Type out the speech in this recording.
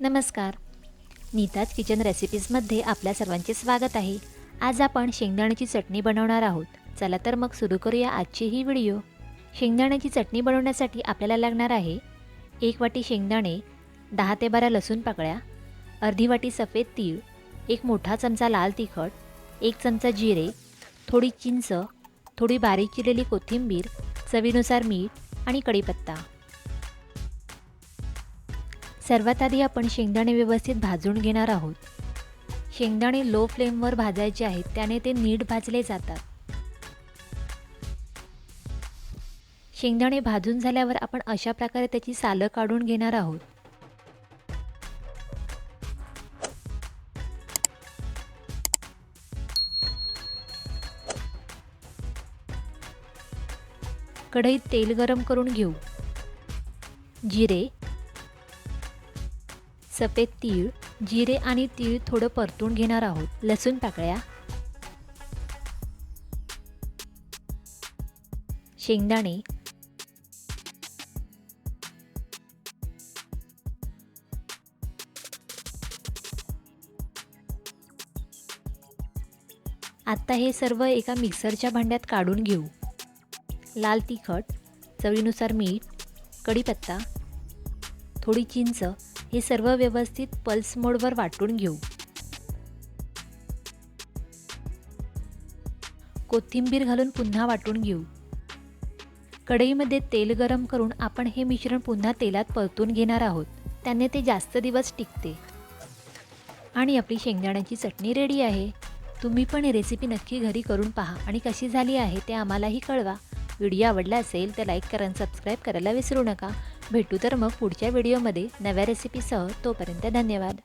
नमस्कार. नीताज किचन रेसिपीजमध्ये आपल्या सर्वांचे स्वागत आहे. आज आपण शेंगदाण्याची चटणी बनवणार आहोत. चला तर मग सुरू करूया आजची ही व्हिडिओ. शेंगदाण्याची चटणी बनवण्यासाठी आपल्याला लागणार आहे 1 वाटी शेंगदाणे, 10 ते 12 लसूण पाकळ्या, अर्धी वाटी सफेद तीळ, 1 मोठा चमचा लाल तिखट, 1 चमचा जिरे, थोडी चिंच, थोडी बारीक चिरलेली कोथिंबीर, चवीनुसार मीठ आणि कढीपत्ता. सर्वात आधी आपण शेंगदाणे व्यवस्थित भाजून घेणार आहोत. शेंगदाणे लो फ्लेमवर भाजायचे आहेत, त्याने ते नीट भाजले जातात. शेंगदाणे भाजून झाल्यावर आपण अशा प्रकारे त्याची सालं काढून घेणार आहोत. कढईत तेल गरम करून घेऊ. जिरे, सफेद तीळ, जिरे आणि तीळ थोडं परतून घेणार आहोत. लसूण पाकळ्या, शेंगदाणे, आता हे सर्व एका मिक्सरच्या भांड्यात काढून घेऊ. लाल तिखट, चवीनुसार मीठ, कढीपत्ता, थोडी चिंच हे सर्व व्यवस्थित पल्स मोडवर वाटून घेऊ. कोथिंबीर घालून पुन्हा वाटून घेऊ. कढईमध्ये तेल गरम करून आपण हे मिश्रण पुन्हा तेलात परतून घेणार आहोत. त्याने ते जास्त दिवस टिकते. आणि आपली शेंगदाण्याची चटणी रेडी आहे. तुम्ही पण ही रेसिपी नक्की घरी करून पहा आणि कशी झाली आहे ते आम्हालाही कळवा. व्हिडिओ आवडला असेल तर लाईक करा आणि सबस्क्राईब करायला विसरू नका. भेटू तर मग पुढच्या व्हिडिओमध्ये नव्या रेसिपीसह. तोपर्यंत धन्यवाद.